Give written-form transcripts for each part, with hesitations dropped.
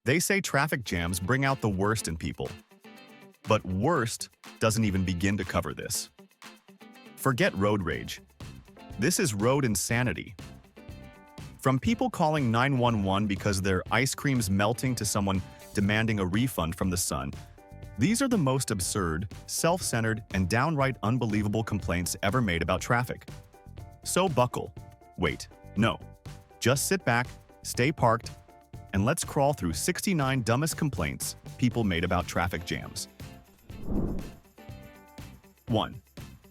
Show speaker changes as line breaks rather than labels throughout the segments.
They say traffic jams bring out the worst in people. But worst doesn't even begin to cover this. Forget road rage. This is road insanity. From people calling 911 because their ice cream's melting to someone demanding a refund from the sun, these are the most absurd, self-centered, and downright unbelievable complaints ever made about traffic. So buckle. Wait, no. Just sit back, stay parked, and let's crawl through 69 dumbest complaints people made about traffic jams. 1.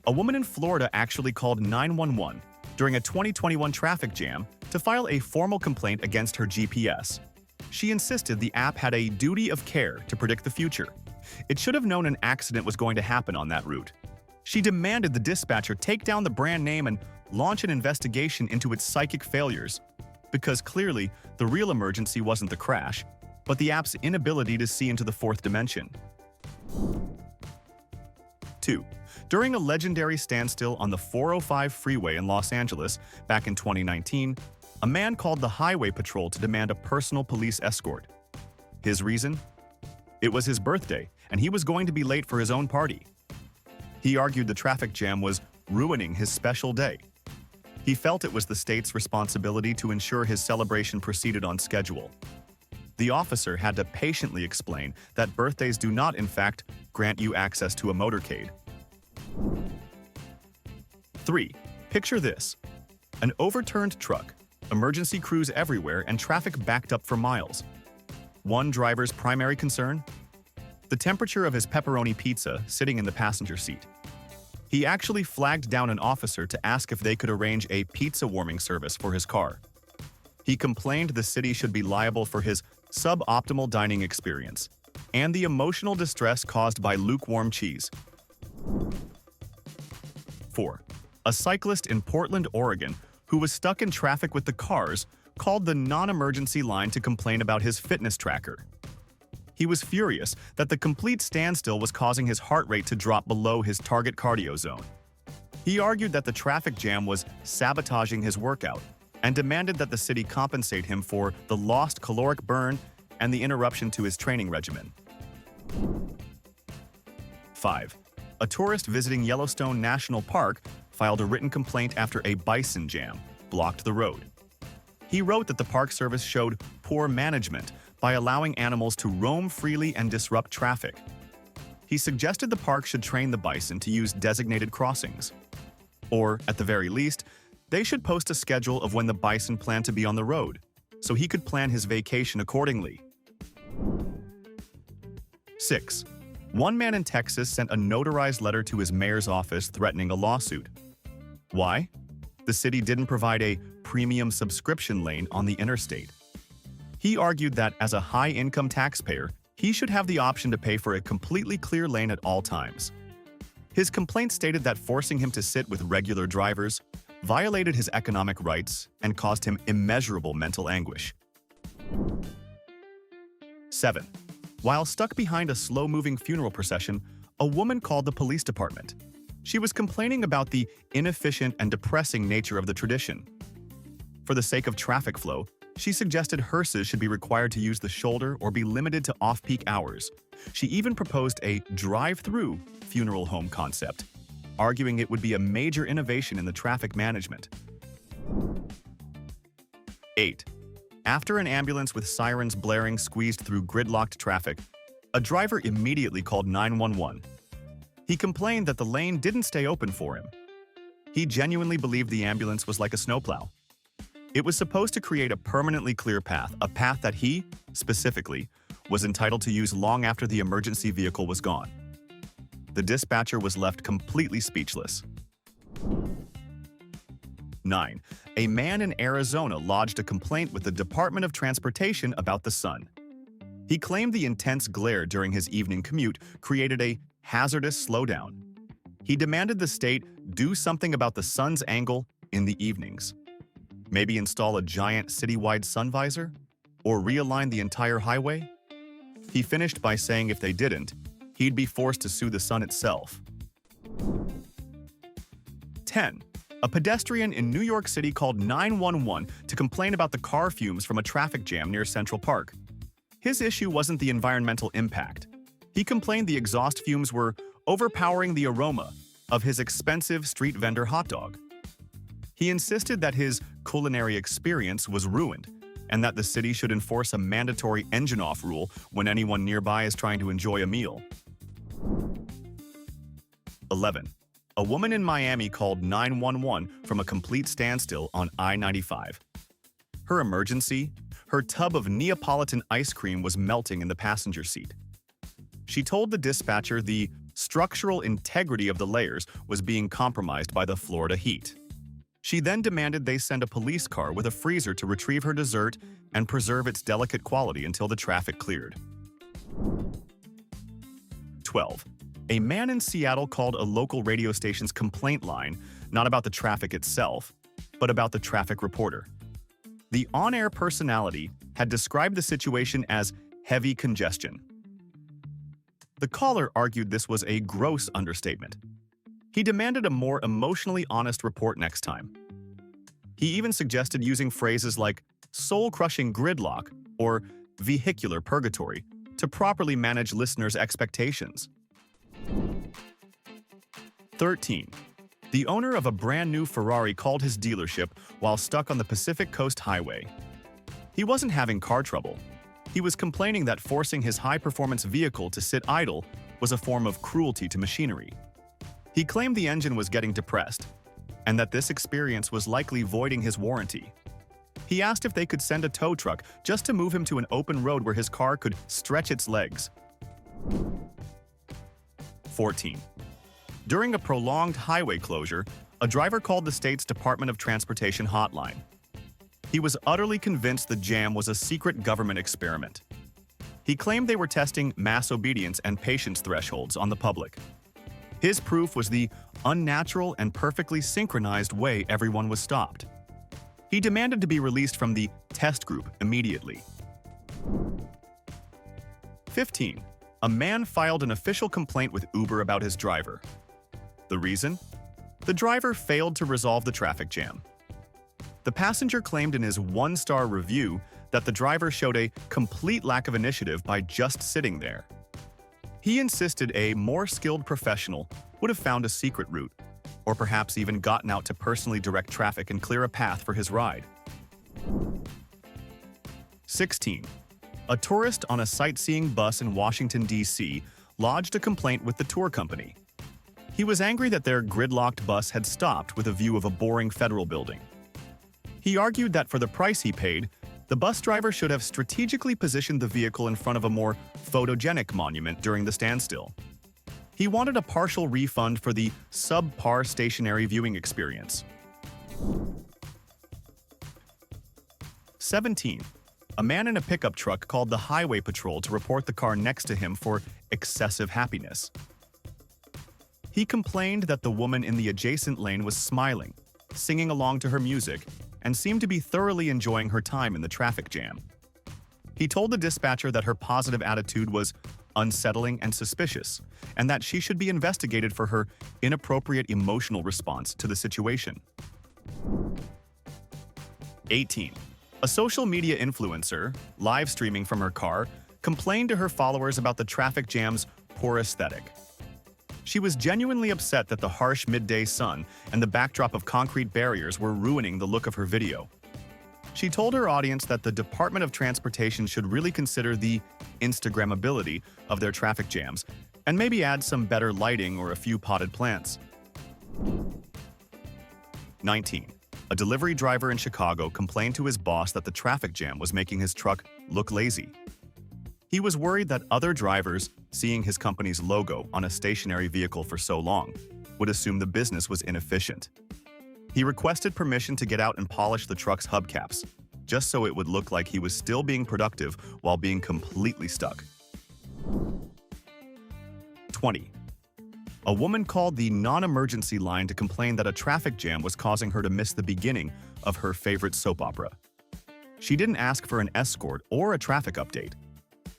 A woman in Florida actually called 911 during a 2021 traffic jam to file a formal complaint against her GPS. She insisted the app had a duty of care to predict the future. It should have known an accident was going to happen on that route. She demanded the dispatcher take down the brand name and launch an investigation into its psychic failures, because clearly the real emergency wasn't the crash, but the app's inability to see into the fourth dimension. 2. During a legendary standstill on the 405 freeway in Los Angeles back in 2019, a man called the Highway Patrol to demand a personal police escort. His reason? It was his birthday, and he was going to be late for his own party. He argued the traffic jam was ruining his special day. He felt it was the state's responsibility to ensure his celebration proceeded on schedule. The officer had to patiently explain that birthdays do not, in fact, grant you access to a motorcade. 3. Picture this. An overturned truck, emergency crews everywhere, and traffic backed up for miles. One driver's primary concern? The temperature of his pepperoni pizza sitting in the passenger seat. He actually flagged down an officer to ask if they could arrange a pizza warming service for his car. He complained the city should be liable for his suboptimal dining experience and the emotional distress caused by lukewarm cheese. 4. A cyclist in Portland, Oregon, who was stuck in traffic with the cars, called the non-emergency line to complain about his fitness tracker. He was furious that the complete standstill was causing his heart rate to drop below his target cardio zone. He argued that the traffic jam was sabotaging his workout and demanded that the city compensate him for the lost caloric burn and the interruption to his training regimen. 5. A tourist visiting Yellowstone National Park filed a written complaint after a bison jam blocked the road. He wrote that the Park Service showed poor management by allowing animals to roam freely and disrupt traffic. He suggested the park should train the bison to use designated crossings. Or, at the very least, they should post a schedule of when the bison planned to be on the road, so he could plan his vacation accordingly. 6. One man in Texas sent a notarized letter to his mayor's office threatening a lawsuit. Why? The city didn't provide a premium subscription lane on the interstate. He argued that as a high-income taxpayer, he should have the option to pay for a completely clear lane at all times. His complaint stated that forcing him to sit with regular drivers violated his economic rights and caused him immeasurable mental anguish. 7. While stuck behind a slow-moving funeral procession, a woman called the police department. She was complaining about the inefficient and depressing nature of the tradition. For the sake of traffic flow, she suggested hearses should be required to use the shoulder or be limited to off-peak hours. She even proposed a drive-through funeral home concept, arguing it would be a major innovation in the traffic management. 8. After an ambulance with sirens blaring squeezed through gridlocked traffic, a driver immediately called 911. He complained that the lane didn't stay open for him. He genuinely believed the ambulance was like a snowplow. It was supposed to create a permanently clear path, a path that he, specifically, was entitled to use long after the emergency vehicle was gone. The dispatcher was left completely speechless. 9. A man in Arizona lodged a complaint with the Department of Transportation about the sun. He claimed the intense glare during his evening commute created a hazardous slowdown. He demanded the state do something about the sun's angle in the evenings. Maybe install a giant citywide sun visor? Or realign the entire highway? He finished by saying if they didn't, he'd be forced to sue the sun itself. 10. A pedestrian in New York City called 911 to complain about the car fumes from a traffic jam near Central Park. His issue wasn't the environmental impact. He complained the exhaust fumes were overpowering the aroma of his expensive street vendor hot dog. He insisted that his culinary experience was ruined and that the city should enforce a mandatory engine-off rule when anyone nearby is trying to enjoy a meal. 11. A woman in Miami called 911 from a complete standstill on I-95. Her emergency? Her tub of Neapolitan ice cream was melting in the passenger seat. She told the dispatcher the structural integrity of the layers was being compromised by the Florida heat. She then demanded they send a police car with a freezer to retrieve her dessert and preserve its delicate quality until the traffic cleared. 12. A man in Seattle called a local radio station's complaint line not about the traffic itself, but about the traffic reporter. The on-air personality had described the situation as heavy congestion. The caller argued this was a gross understatement. He demanded a more emotionally honest report next time. He even suggested using phrases like soul-crushing gridlock or vehicular purgatory to properly manage listeners' expectations. 13. The owner of a brand-new Ferrari called his dealership while stuck on the Pacific Coast Highway. He wasn't having car trouble. He was complaining that forcing his high-performance vehicle to sit idle was a form of cruelty to machinery. He claimed the engine was getting depressed, and that this experience was likely voiding his warranty. He asked if they could send a tow truck just to move him to an open road where his car could stretch its legs. 14. During a prolonged highway closure, a driver called the state's Department of Transportation hotline. He was utterly convinced the jam was a secret government experiment. He claimed they were testing mass obedience and patience thresholds on the public. His proof was the unnatural and perfectly synchronized way everyone was stopped. He demanded to be released from the test group immediately. 15. A man filed an official complaint with Uber about his driver. The reason? The driver failed to resolve the traffic jam. The passenger claimed in his one-star review that the driver showed a complete lack of initiative by just sitting there. He insisted a more skilled professional would have found a secret route, or perhaps even gotten out to personally direct traffic and clear a path for his ride. 16. A tourist on a sightseeing bus in Washington, D.C. lodged a complaint with the tour company. He was angry that their gridlocked bus had stopped with a view of a boring federal building. He argued that for the price he paid, the bus driver should have strategically positioned the vehicle in front of a more photogenic monument during the standstill. He wanted a partial refund for the subpar stationary viewing experience. 17. A man in a pickup truck called the highway patrol to report the car next to him for excessive happiness. He complained that the woman in the adjacent lane was smiling, singing along to her music, and seemed to be thoroughly enjoying her time in the traffic jam. He told the dispatcher that her positive attitude was unsettling and suspicious, and that she should be investigated for her inappropriate emotional response to the situation. 18. A social media influencer, live streaming from her car, complained to her followers about the traffic jam's poor aesthetic. She was genuinely upset that the harsh midday sun and the backdrop of concrete barriers were ruining the look of her video. She told her audience that the Department of Transportation should really consider the Instagrammability of their traffic jams and maybe add some better lighting or a few potted plants. 19. A delivery driver in Chicago complained to his boss that the traffic jam was making his truck look lazy. He was worried that other drivers, seeing his company's logo on a stationary vehicle for so long, would assume the business was inefficient. He requested permission to get out and polish the truck's hubcaps, just so it would look like he was still being productive while being completely stuck. 20. A woman called the non-emergency line to complain that a traffic jam was causing her to miss the beginning of her favorite soap opera. She didn't ask for an escort or a traffic update.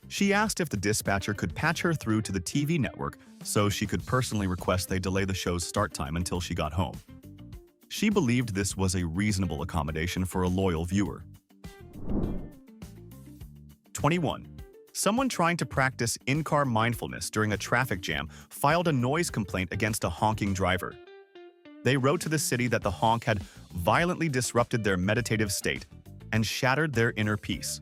She asked if the dispatcher could patch her through to the TV network so she could personally request they delay the show's start time until she got home. She believed this was a reasonable accommodation for a loyal viewer. 21. Someone trying to practice in-car mindfulness during a traffic jam filed a noise complaint against a honking driver. They wrote to the city that the honk had violently disrupted their meditative state and shattered their inner peace.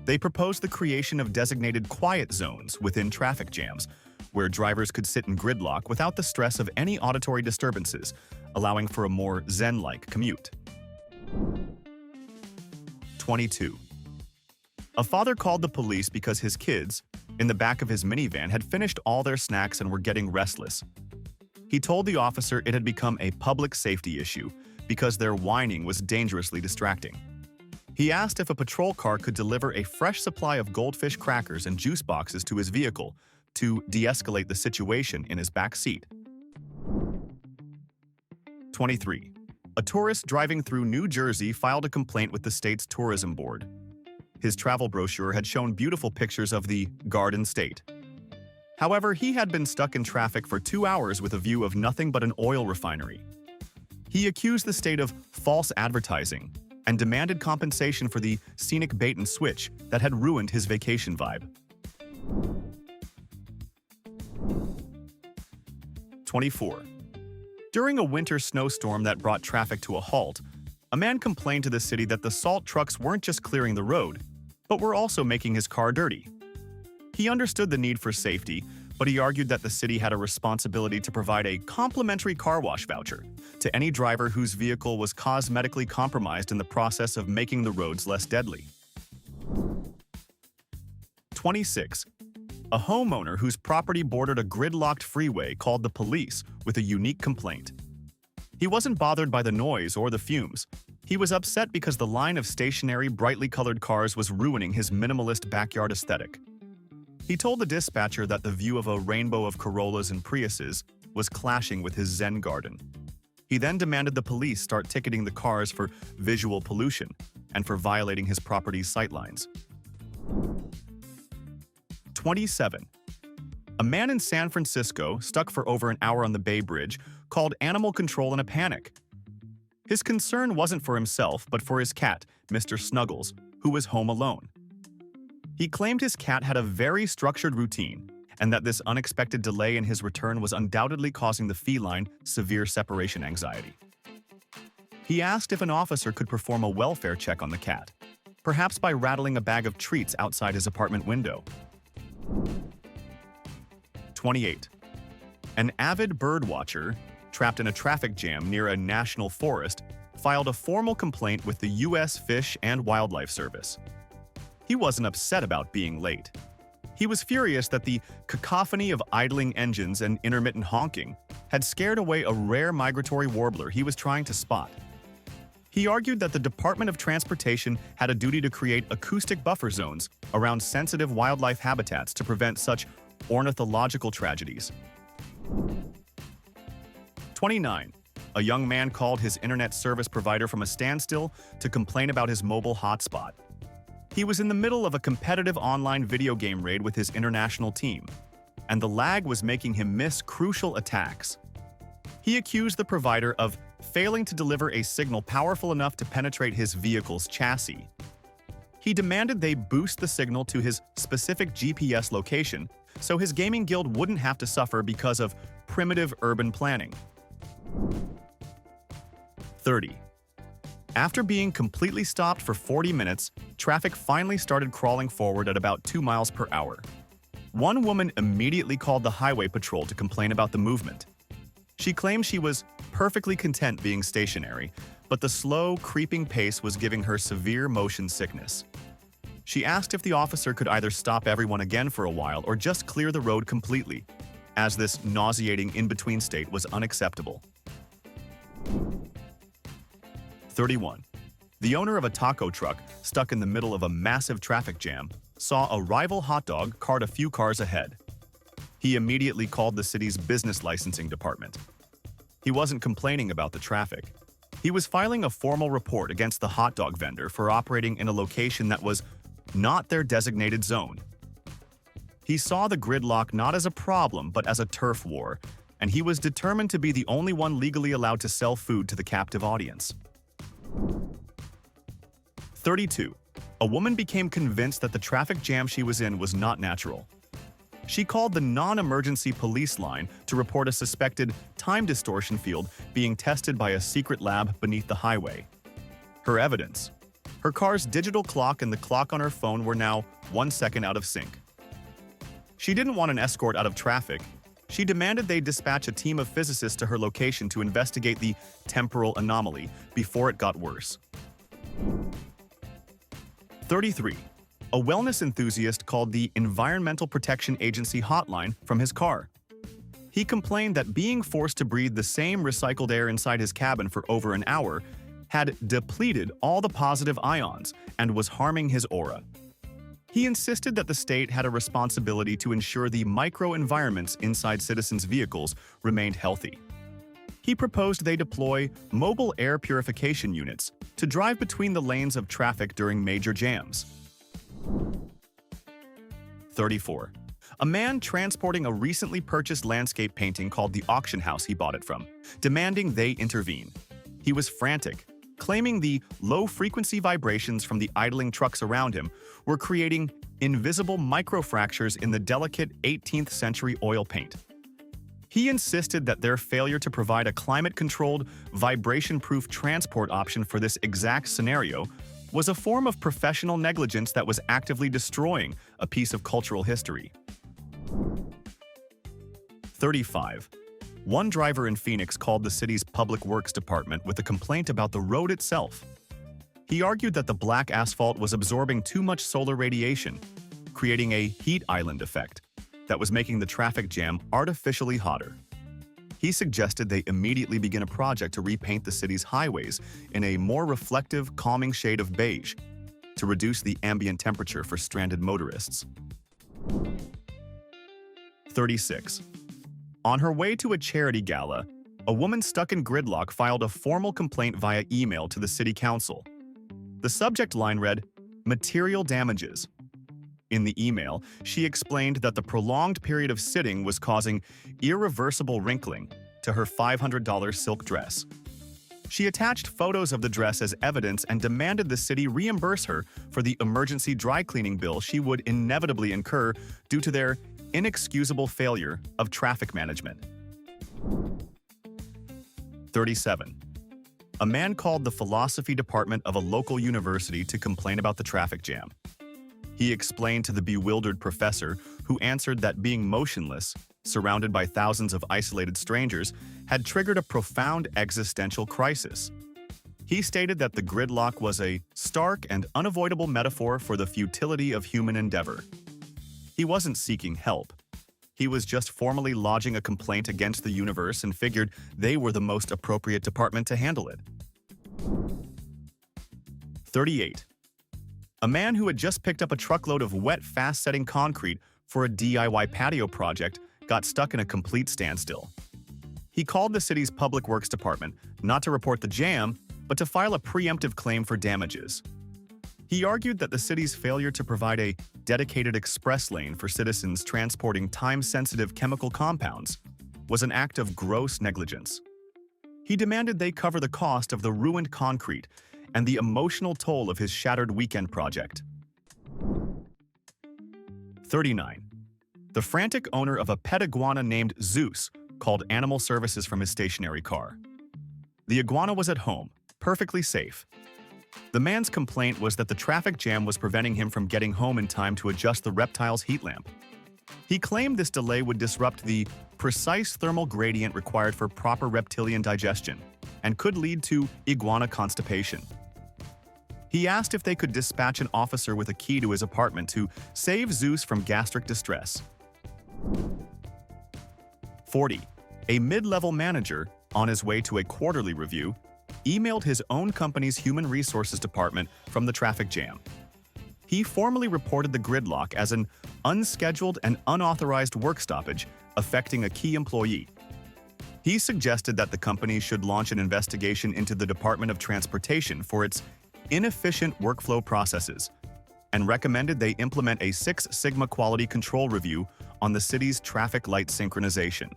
They proposed the creation of designated quiet zones within traffic jams, where drivers could sit in gridlock without the stress of any auditory disturbances, allowing for a more zen-like commute. 22. A father called the police because his kids, in the back of his minivan, had finished all their snacks and were getting restless. He told the officer it had become a public safety issue because their whining was dangerously distracting. He asked if a patrol car could deliver a fresh supply of goldfish crackers and juice boxes to his vehicle to de-escalate the situation in his back seat. 23. A tourist driving through New Jersey filed a complaint with the state's tourism board. His travel brochure had shown beautiful pictures of the Garden State. However, he had been stuck in traffic for 2 hours with a view of nothing but an oil refinery. He accused the state of false advertising and demanded compensation for the scenic bait and switch that had ruined his vacation vibe. 24. During a winter snowstorm that brought traffic to a halt, a man complained to the city that the salt trucks weren't just clearing the road, but were also making his car dirty. He understood the need for safety, but he argued that the city had a responsibility to provide a complimentary car wash voucher to any driver whose vehicle was cosmetically compromised in the process of making the roads less deadly. 26. A homeowner whose property bordered a gridlocked freeway called the police with a unique complaint. He wasn't bothered by the noise or the fumes. He was upset because the line of stationary, brightly colored cars was ruining his minimalist backyard aesthetic. He told the dispatcher that the view of a rainbow of Corollas and Priuses was clashing with his Zen garden. He then demanded the police start ticketing the cars for visual pollution and for violating his property's sightlines. 27. A man in San Francisco, stuck for over an hour on the Bay Bridge, called animal control in a panic. His concern wasn't for himself, but for his cat, Mr. Snuggles, who was home alone. He claimed his cat had a very structured routine, and that this unexpected delay in his return was undoubtedly causing the feline severe separation anxiety. He asked if an officer could perform a welfare check on the cat, perhaps by rattling a bag of treats outside his apartment window. 28. An avid bird watcher, trapped in a traffic jam near a national forest, filed a formal complaint with the U.S. Fish and Wildlife Service. He wasn't upset about being late. He was furious that the cacophony of idling engines and intermittent honking had scared away a rare migratory warbler he was trying to spot. He argued that the Department of Transportation had a duty to create acoustic buffer zones around sensitive wildlife habitats to prevent such ornithological tragedies. 29. A young man called his internet service provider from a standstill to complain about his mobile hotspot. He was in the middle of a competitive online video game raid with his international team, and the lag was making him miss crucial attacks. He accused the provider of failing to deliver a signal powerful enough to penetrate his vehicle's chassis. He demanded they boost the signal to his specific GPS location so his gaming guild wouldn't have to suffer because of primitive urban planning. 30. After being completely stopped for 40 minutes, traffic finally started crawling forward at about 2 miles per hour. One woman immediately called the highway patrol to complain about the movement. She claimed she was perfectly content being stationary, but the slow, creeping pace was giving her severe motion sickness. She asked if the officer could either stop everyone again for a while or just clear the road completely, as this nauseating in-between state was unacceptable. 31. The owner of a taco truck, stuck in the middle of a massive traffic jam, saw a rival hot dog cart a few cars ahead. He immediately called the city's business licensing department. He wasn't complaining about the traffic. He was filing a formal report against the hot dog vendor for operating in a location that was not their designated zone. He saw the gridlock not as a problem but as a turf war, and he was determined to be the only one legally allowed to sell food to the captive audience. 32. A woman became convinced that the traffic jam she was in was not natural. She called the non-emergency police line to report a suspected time distortion field being tested by a secret lab beneath the highway. Her evidence: her car's digital clock and the clock on her phone were now 1 second out of sync. She didn't want an escort out of traffic. She demanded they dispatch a team of physicists to her location to investigate the temporal anomaly before it got worse. 33. A wellness enthusiast called the Environmental Protection Agency hotline from his car. He complained that being forced to breathe the same recycled air inside his cabin for over an hour had depleted all the positive ions and was harming his aura. He insisted that the state had a responsibility to ensure the microenvironments inside citizens' vehicles remained healthy. He proposed they deploy mobile air purification units to drive between the lanes of traffic during major jams. 34. A man transporting a recently purchased landscape painting called the auction house he bought it from, demanding they intervene. He was frantic, claiming the low-frequency vibrations from the idling trucks around him were creating invisible microfractures in the delicate 18th-century oil paint. He insisted that their failure to provide a climate-controlled, vibration-proof transport option for this exact scenario was a form of professional negligence that was actively destroying a piece of cultural history. 35. One driver in Phoenix called the city's public works department with a complaint about the road itself. He argued that the black asphalt was absorbing too much solar radiation, creating a heat island effect that was making the traffic jam artificially hotter. He suggested they immediately begin a project to repaint the city's highways in a more reflective, calming shade of beige to reduce the ambient temperature for stranded motorists. 36. On her way to a charity gala, a woman stuck in gridlock filed a formal complaint via email to the city council. The subject line read, "Material damages." In the email, she explained that the prolonged period of sitting was causing irreversible wrinkling to her $500 silk dress. She attached photos of the dress as evidence and demanded the city reimburse her for the emergency dry cleaning bill she would inevitably incur due to their inexcusable failure of traffic management. 37. A man called the philosophy department of a local university to complain about the traffic jam. He explained to the bewildered professor, who answered that being motionless, surrounded by thousands of isolated strangers, had triggered a profound existential crisis. He stated that the gridlock was a stark and unavoidable metaphor for the futility of human endeavor. He wasn't seeking help. He was just formally lodging a complaint against the universe and figured they were the most appropriate department to handle it. 38. A man who had just picked up a truckload of wet, fast-setting concrete for a DIY patio project got stuck in a complete standstill. He called the city's public works department not to report the jam, but to file a preemptive claim for damages. He argued that the city's failure to provide a dedicated express lane for citizens transporting time-sensitive chemical compounds was an act of gross negligence. He demanded they cover the cost of the ruined concrete and the emotional toll of his shattered weekend project. 39. The frantic owner of a pet iguana named Zeus called animal services from his stationary car. The iguana was at home, perfectly safe. The man's complaint was that the traffic jam was preventing him from getting home in time to adjust the reptile's heat lamp. He claimed this delay would disrupt the precise thermal gradient required for proper reptilian digestion and could lead to iguana constipation. He asked if they could dispatch an officer with a key to his apartment to save Zeus from gastric distress. 40. A mid-level manager, on his way to a quarterly review, emailed his own company's human resources department from the traffic jam. He formally reported the gridlock as an unscheduled and unauthorized work stoppage affecting a key employee. He suggested that the company should launch an investigation into the Department of Transportation for its inefficient workflow processes, and recommended they implement a Six Sigma quality control review on the city's traffic light synchronization.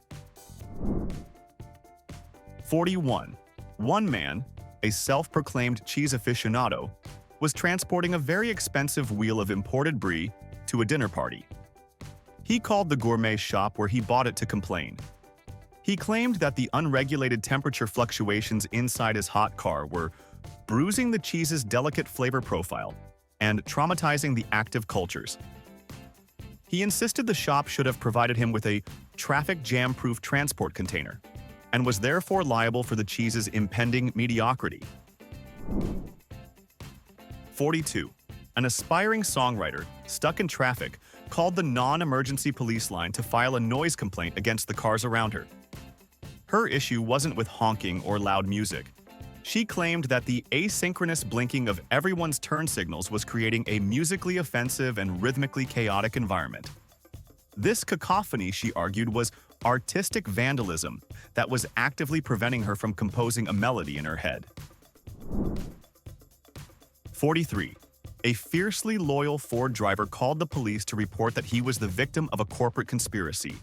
41. One man, a self-proclaimed cheese aficionado, was transporting a very expensive wheel of imported brie to a dinner party. He called the gourmet shop where he bought it to complain. He claimed that the unregulated temperature fluctuations inside his hot car were bruising the cheese's delicate flavor profile and traumatizing the active cultures. He insisted the shop should have provided him with a traffic jam-proof transport container and was therefore liable for the cheese's impending mediocrity. 42. An aspiring songwriter, stuck in traffic, called the non-emergency police line to file a noise complaint against the cars around her. Her issue wasn't with honking or loud music. She claimed that the asynchronous blinking of everyone's turn signals was creating a musically offensive and rhythmically chaotic environment. This cacophony, she argued, was artistic vandalism that was actively preventing her from composing a melody in her head. 43. A fiercely loyal Ford driver called the police to report that he was the victim of a corporate conspiracy.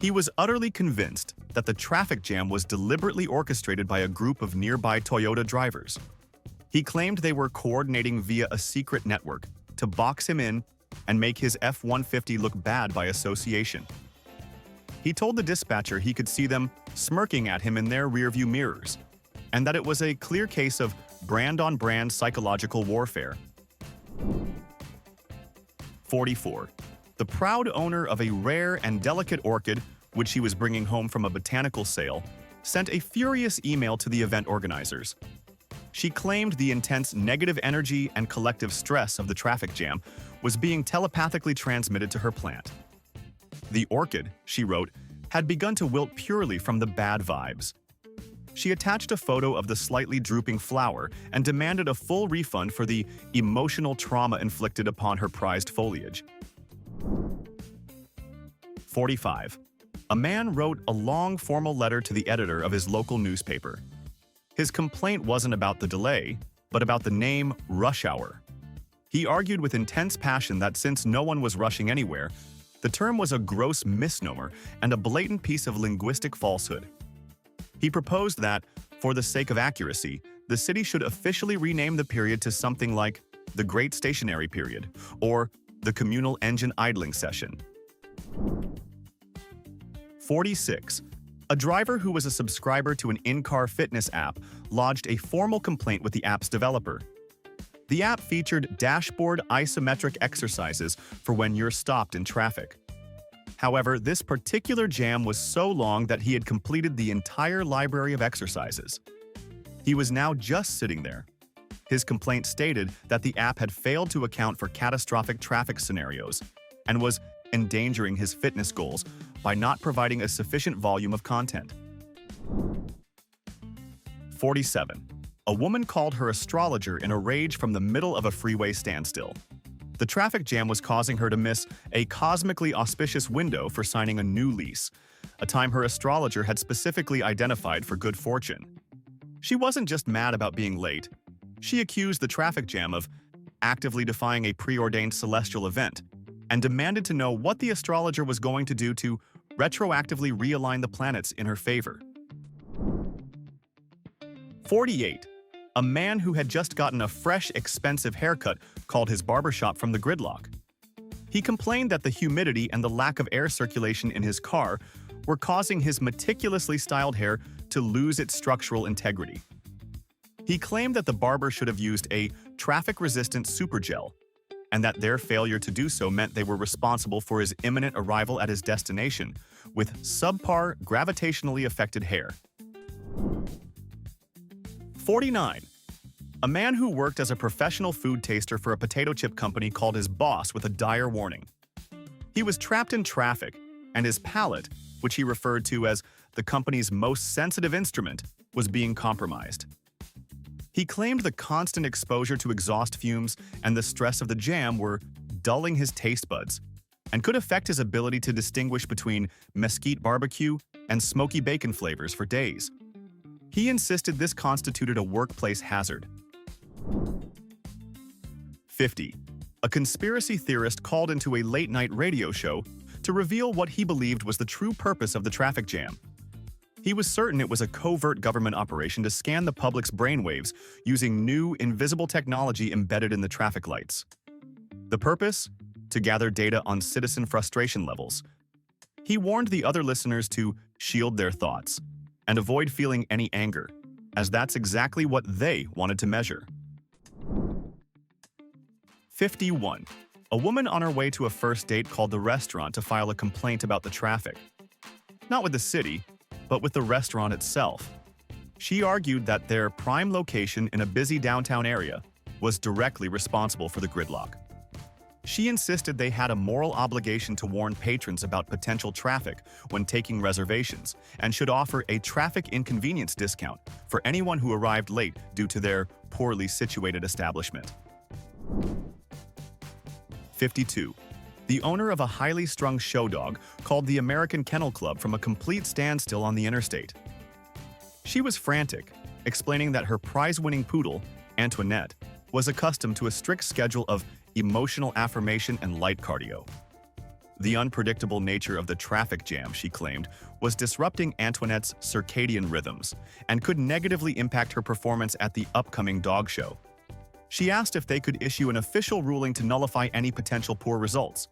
He was utterly convinced that the traffic jam was deliberately orchestrated by a group of nearby Toyota drivers. He claimed they were coordinating via a secret network to box him in and make his F-150 look bad by association. He told the dispatcher he could see them smirking at him in their rearview mirrors, and that it was a clear case of brand-on-brand psychological warfare. 44. The proud owner of a rare and delicate orchid, which she was bringing home from a botanical sale, sent a furious email to the event organizers. She claimed the intense negative energy and collective stress of the traffic jam was being telepathically transmitted to her plant. The orchid, she wrote, had begun to wilt purely from the bad vibes. She attached a photo of the slightly drooping flower and demanded a full refund for the emotional trauma inflicted upon her prized foliage. 45. A man wrote a long formal letter to the editor of his local newspaper. His complaint wasn't about the delay, but about the name Rush Hour. He argued with intense passion that since no one was rushing anywhere, the term was a gross misnomer and a blatant piece of linguistic falsehood. He proposed that, for the sake of accuracy, the city should officially rename the period to something like the Great Stationary Period or the Communal Engine Idling Session. 46. A driver who was a subscriber to an in-car fitness app lodged a formal complaint with the app's developer. The app featured dashboard isometric exercises for when you're stopped in traffic. However, this particular jam was so long that he had completed the entire library of exercises. He was now just sitting there. His complaint stated that the app had failed to account for catastrophic traffic scenarios and was endangering his fitness goals by not providing a sufficient volume of content. 47. A woman called her astrologer in a rage from the middle of a freeway standstill. The traffic jam was causing her to miss a cosmically auspicious window for signing a new lease, a time her astrologer had specifically identified for good fortune. She wasn't just mad about being late. She accused the traffic jam of actively defying a preordained celestial event and demanded to know what the astrologer was going to do to retroactively realign the planets in her favor. 48. A man who had just gotten a fresh, expensive haircut called his barbershop from the gridlock. He complained that the humidity and the lack of air circulation in his car were causing his meticulously styled hair to lose its structural integrity. He claimed that the barber should have used a traffic-resistant supergel, and that their failure to do so meant they were responsible for his imminent arrival at his destination with subpar, gravitationally affected hair. 49. A man who worked as a professional food taster for a potato chip company called his boss with a dire warning. He was trapped in traffic, and his palate, which he referred to as the company's most sensitive instrument, was being compromised. He claimed the constant exposure to exhaust fumes and the stress of the jam were dulling his taste buds and could affect his ability to distinguish between mesquite barbecue and smoky bacon flavors for days. He insisted this constituted a workplace hazard. 50. A conspiracy theorist called into a late-night radio show to reveal what he believed was the true purpose of the traffic jam. He was certain it was a covert government operation to scan the public's brainwaves using new, invisible technology embedded in the traffic lights. The purpose? To gather data on citizen frustration levels. He warned the other listeners to shield their thoughts and avoid feeling any anger, as that's exactly what they wanted to measure. 51. A woman on her way to a first date called the restaurant to file a complaint about the traffic. Not with the city, but with the restaurant itself. She argued that their prime location in a busy downtown area was directly responsible for the gridlock. She insisted they had a moral obligation to warn patrons about potential traffic when taking reservations and should offer a traffic inconvenience discount for anyone who arrived late due to their poorly situated establishment. 52. The owner of a highly strung show dog called the American Kennel Club from a complete standstill on the interstate. She was frantic, explaining that her prize-winning poodle, Antoinette, was accustomed to a strict schedule of emotional affirmation and light cardio. The unpredictable nature of the traffic jam, she claimed, was disrupting Antoinette's circadian rhythms and could negatively impact her performance at the upcoming dog show. She asked if they could issue an official ruling to nullify any potential poor results.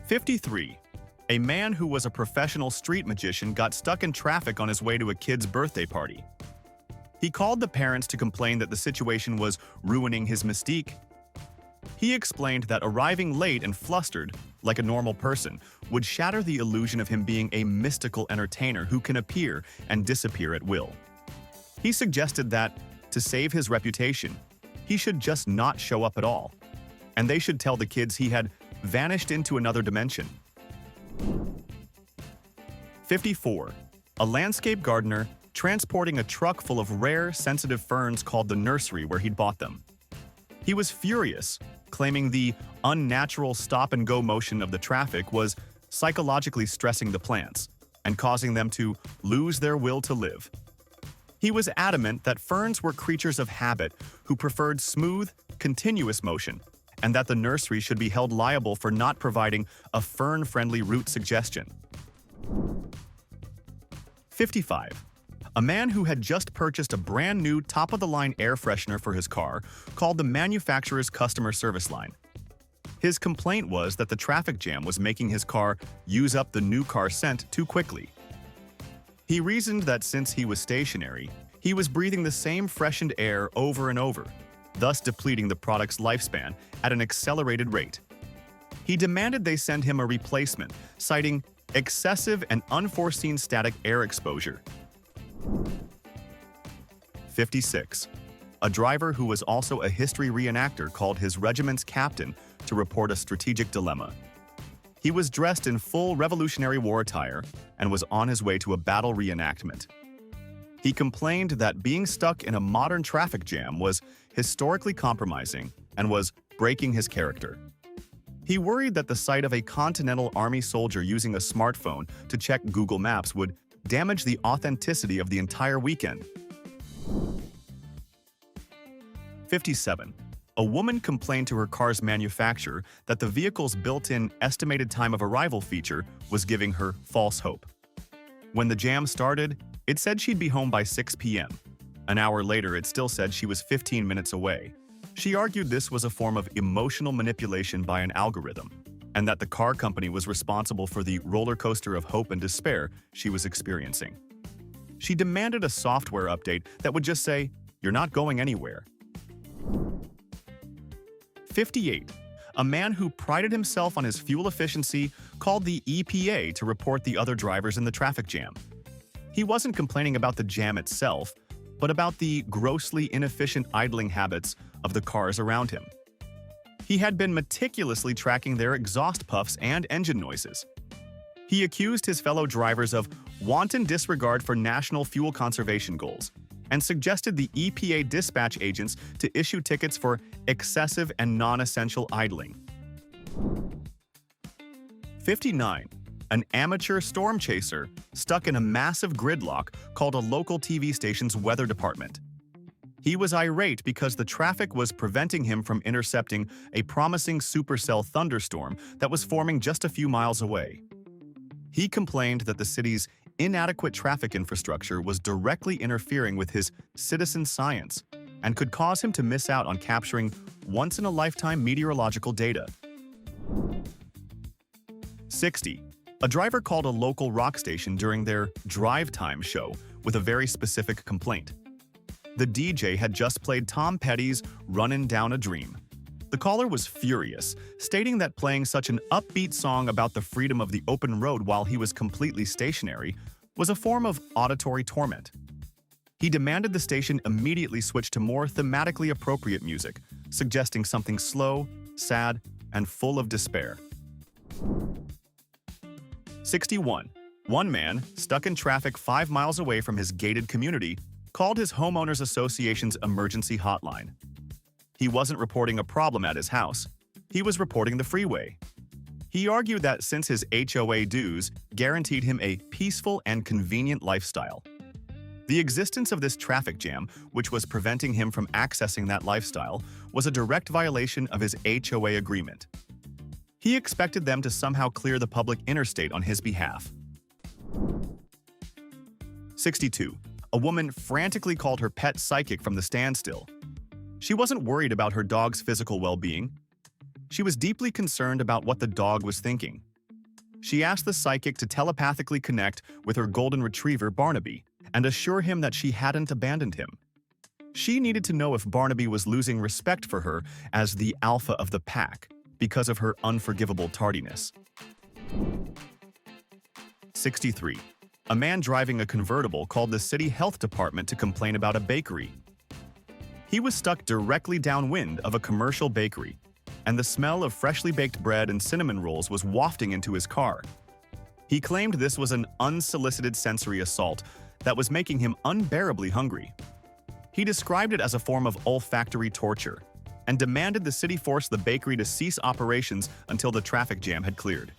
53. A man who was a professional street magician got stuck in traffic on his way to a kid's birthday party. He called the parents to complain that the situation was ruining his mystique. He explained that arriving late and flustered, like a normal person, would shatter the illusion of him being a mystical entertainer who can appear and disappear at will. He suggested that, to save his reputation, he should just not show up at all, and they should tell the kids he had vanished into another dimension. 54. A landscape gardener transporting a truck full of rare, sensitive ferns called the nursery where he'd bought them. He was furious, claiming the unnatural stop-and-go motion of the traffic was psychologically stressing the plants and causing them to lose their will to live. He was adamant that ferns were creatures of habit who preferred smooth, continuous motion, and that the nursery should be held liable for not providing a fern-friendly route suggestion. 55. A man who had just purchased a brand new top-of-the-line air freshener for his car called the manufacturer's customer service line. His complaint was that the traffic jam was making his car use up the new car scent too quickly. He reasoned that since he was stationary, he was breathing the same freshened air over and over, thus depleting the product's lifespan at an accelerated rate. He demanded they send him a replacement, citing excessive and unforeseen static air exposure. 56. A driver who was also a history reenactor called his regiment's captain to report a strategic dilemma. He was dressed in full Revolutionary War attire and was on his way to a battle reenactment. He complained that being stuck in a modern traffic jam was historically compromising and was breaking his character. He worried that the sight of a Continental Army soldier using a smartphone to check Google Maps would damage the authenticity of the entire weekend. 57. A woman complained to her car's manufacturer that the vehicle's built-in estimated time of arrival feature was giving her false hope. When the jam started, it said she'd be home by 6 p.m. An hour later, it still said she was 15 minutes away. She argued this was a form of emotional manipulation by an algorithm, and that the car company was responsible for the roller coaster of hope and despair she was experiencing. She demanded a software update that would just say, "You're not going anywhere." 58. A man who prided himself on his fuel efficiency called the EPA to report the other drivers in the traffic jam. He wasn't complaining about the jam itself, but about the grossly inefficient idling habits of the cars around him. He had been meticulously tracking their exhaust puffs and engine noises. He accused his fellow drivers of wanton disregard for national fuel conservation goals and suggested the EPA dispatch agents to issue tickets for excessive and non-essential idling. 59. An amateur storm chaser stuck in a massive gridlock called a local TV station's weather department. He was irate because the traffic was preventing him from intercepting a promising supercell thunderstorm that was forming just a few miles away. He complained that the city's inadequate traffic infrastructure was directly interfering with his citizen science and could cause him to miss out on capturing once-in-a-lifetime meteorological data. 60. A driver called a local rock station during their drive time show with a very specific complaint. The DJ had just played Tom Petty's "Runnin' Down a Dream." The caller was furious, stating that playing such an upbeat song about the freedom of the open road while he was completely stationary was a form of auditory torment. He demanded the station immediately switch to more thematically appropriate music, suggesting something slow, sad, and full of despair. 61. One man, stuck in traffic 5 miles away from his gated community, called his homeowners association's emergency hotline. He wasn't reporting a problem at his house. He was reporting the freeway. He argued that since his HOA dues guaranteed him a peaceful and convenient lifestyle, the existence of this traffic jam, which was preventing him from accessing that lifestyle, was a direct violation of his HOA agreement. He expected them to somehow clear the public interstate on his behalf. 62. A woman frantically called her pet psychic from the standstill. She wasn't worried about her dog's physical well-being. She was deeply concerned about what the dog was thinking. She asked the psychic to telepathically connect with her golden retriever, Barnaby, and assure him that she hadn't abandoned him. She needed to know if Barnaby was losing respect for her as the alpha of the pack because of her unforgivable tardiness. 63. A man driving a convertible called the city health department to complain about a bakery. He was stuck directly downwind of a commercial bakery, and the smell of freshly baked bread and cinnamon rolls was wafting into his car. He claimed this was an unsolicited sensory assault that was making him unbearably hungry. He described it as a form of olfactory torture and demanded the city force the bakery to cease operations until the traffic jam had cleared.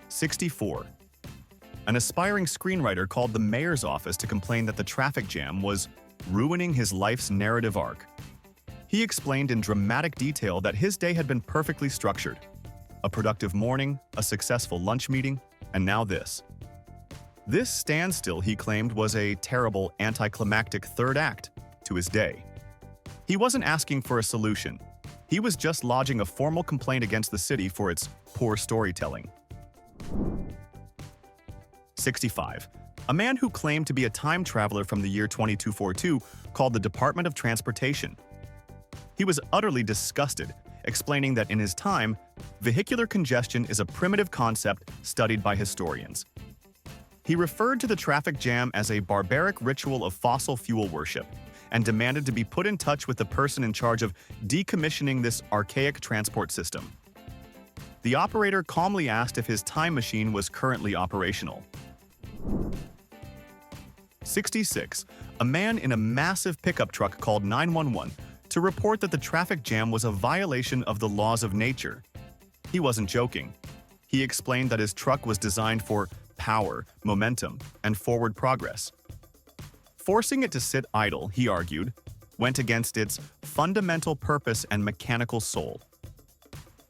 64. An aspiring screenwriter called the mayor's office to complain that the traffic jam was ruining his life's narrative arc. He explained in dramatic detail that his day had been perfectly structured. A productive morning, a successful lunch meeting, and now this. This standstill, he claimed, was a terrible anticlimactic third act to his day. He wasn't asking for a solution. He was just lodging a formal complaint against the city for its poor storytelling. 65. A man who claimed to be a time traveler from the year 2242 called the Department of Transportation. He was utterly disgusted, explaining that in his time, vehicular congestion is a primitive concept studied by historians. He referred to the traffic jam as a barbaric ritual of fossil fuel worship and demanded to be put in touch with the person in charge of decommissioning this archaic transport system. The operator calmly asked if his time machine was currently operational. 66. A man in a massive pickup truck called 911 to report that the traffic jam was a violation of the laws of nature. He wasn't joking. He explained that his truck was designed for power, momentum, and forward progress. Forcing it to sit idle, he argued, went against its fundamental purpose and mechanical soul.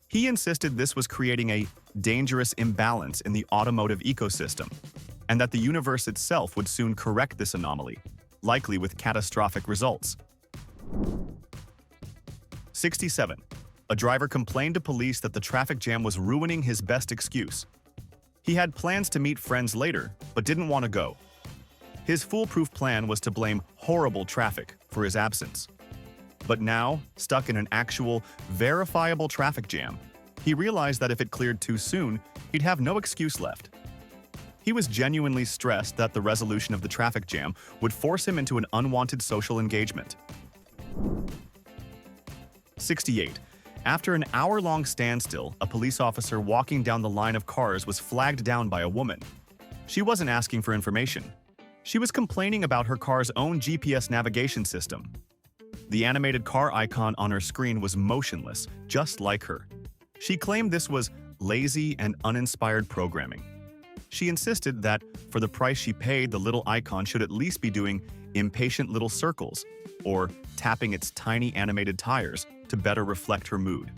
He insisted this was creating a dangerous imbalance in the automotive ecosystem, and that the universe itself would soon correct this anomaly, likely with catastrophic results. 67. A driver complained to police that the traffic jam was ruining his best excuse. He had plans to meet friends later, but didn't want to go. His foolproof plan was to blame horrible traffic for his absence. But now, stuck in an actual, verifiable traffic jam, he realized that if it cleared too soon, he'd have no excuse left. He was genuinely stressed that the resolution of the traffic jam would force him into an unwanted social engagement. 68. After an hour-long standstill, a police officer walking down the line of cars was flagged down by a woman. She wasn't asking for information. She was complaining about her car's own GPS navigation system. The animated car icon on her screen was motionless, just like her. She claimed this was lazy and uninspired programming. She insisted that, for the price she paid, the little icon should at least be doing impatient little circles, or tapping its tiny animated tires to better reflect her mood.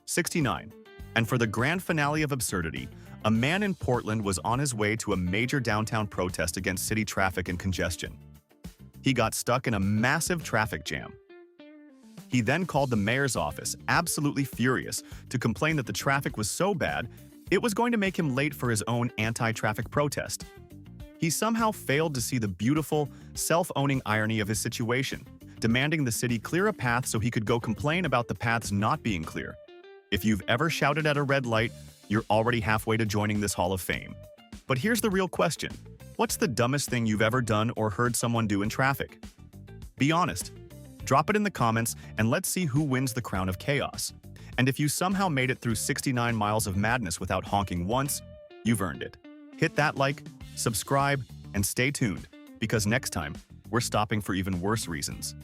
69. And for the grand finale of absurdity, a man in Portland was on his way to a major downtown protest against city traffic and congestion. He got stuck in a massive traffic jam. He then called the mayor's office, absolutely furious, to complain that the traffic was so bad, it was going to make him late for his own anti-traffic protest. He somehow failed to see the beautiful, self-owning irony of his situation, demanding the city clear a path so he could go complain about the paths not being clear. If you've ever shouted at a red light, you're already halfway to joining this Hall of Fame. But here's the real question. What's the dumbest thing you've ever done or heard someone do in traffic? Be honest. Drop it in the comments and let's see who wins the crown of chaos. And if you somehow made it through 69 miles of madness without honking once, you've earned it. Hit that like, subscribe, and stay tuned, because next time, we're stopping for even worse reasons.